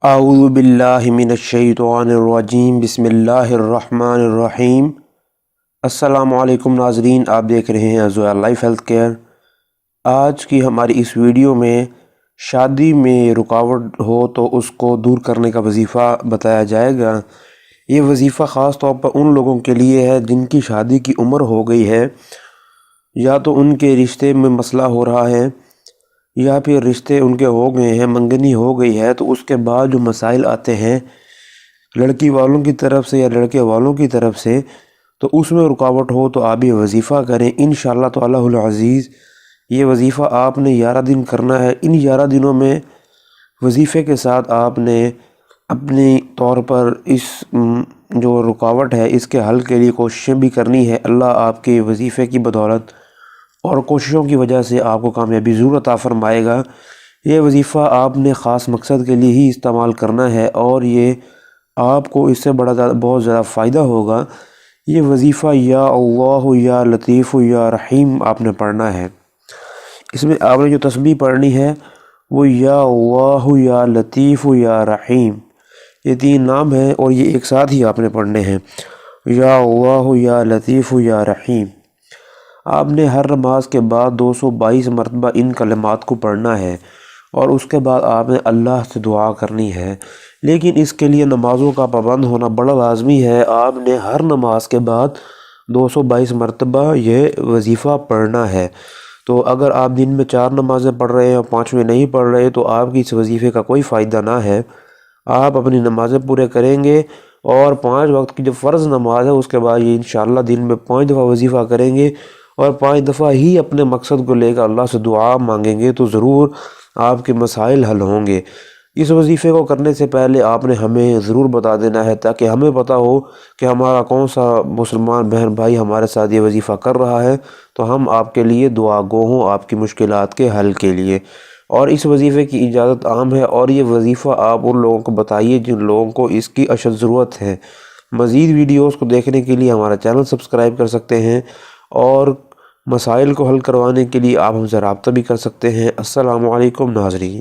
اعوذ باللہ من الشیطان الرجیم، بسم اللہ الرحمن الرحیم۔ السلام علیکم ناظرین، آپ دیکھ رہے ہیں لائف ہیلتھ کیئر۔ آج کی ہماری اس ویڈیو میں شادی میں رکاوٹ ہو تو اس کو دور کرنے کا وظیفہ بتایا جائے گا۔ یہ وظیفہ خاص طور پر ان لوگوں کے لیے ہے جن کی شادی کی عمر ہو گئی ہے، یا تو ان کے رشتے میں مسئلہ ہو رہا ہے یا پھر رشتے ان کے ہو گئے ہیں، منگنی ہو گئی ہے، تو اس کے بعد جو مسائل آتے ہیں لڑکی والوں کی طرف سے یا لڑکے والوں کی طرف سے، تو اس میں رکاوٹ ہو تو آپ یہ وظیفہ کریں انشاءاللہ تعالی العزیز۔ یہ وظیفہ آپ نے 11 دن کرنا ہے۔ ان 11 دنوں میں وظیفے کے ساتھ آپ نے اپنی طور پر اس جو رکاوٹ ہے اس کے حل کے لیے کوششیں بھی کرنی ہے۔ اللہ آپ کے وظیفے کی بدولت اور کوششوں کی وجہ سے آپ کو کامیابی ضرور عطا فرمائے گا۔ یہ وظیفہ آپ نے خاص مقصد کے لیے ہی استعمال کرنا ہے اور یہ آپ کو اس سے بہت زیادہ فائدہ ہوگا۔ یہ وظیفہ یا اللہ یا لطیف یا رحیم آپ نے پڑھنا ہے۔ اس میں آپ نے جو تسبیح پڑھنی ہے وہ یا اللہ یا لطیف یا رحیم، یہ 3 نام ہیں اور یہ ایک ساتھ ہی آپ نے پڑھنے ہیں، یا اللہ یا لطیف یا رحیم۔ آپ نے ہر نماز کے بعد 222 مرتبہ ان کلمات کو پڑھنا ہے اور اس کے بعد آپ نے اللہ سے دعا کرنی ہے، لیکن اس کے لیے نمازوں کا پابند ہونا بڑا لازمی ہے۔ آپ نے ہر نماز کے بعد 222 مرتبہ یہ وظیفہ پڑھنا ہے۔ تو اگر آپ دن میں 4 نمازیں پڑھ رہے ہیں اور 5ویں نہیں پڑھ رہے تو آپ کی اس وظیفے کا کوئی فائدہ نہ ہے۔ آپ اپنی نمازیں پورے کریں گے اور 5 وقت کی جو فرض نماز ہے اس کے بعد یہ انشاءاللہ دن میں 5 دفعہ وظیفہ کریں گے اور 5 دفعہ ہی اپنے مقصد کو لے کر اللہ سے دعا مانگیں گے تو ضرور آپ کے مسائل حل ہوں گے۔ اس وظیفے کو کرنے سے پہلے آپ نے ہمیں ضرور بتا دینا ہے تاکہ ہمیں پتہ ہو کہ ہمارا کون سا مسلمان بہن بھائی ہمارے ساتھ یہ وظیفہ کر رہا ہے، تو ہم آپ کے لیے دعا گو ہوں آپ کی مشکلات کے حل کے لیے۔ اور اس وظیفے کی اجازت عام ہے اور یہ وظیفہ آپ ان لوگوں کو بتائیے جن لوگوں کو اس کی اشد ضرورت ہے۔ مزید ویڈیوز کو دیکھنے کے لیے ہمارا چینل سبسکرائب کر سکتے ہیں اور مسائل کو حل کروانے کے لیے آپ ہم سے رابطہ بھی کر سکتے ہیں۔ السلام علیکم ناظرین۔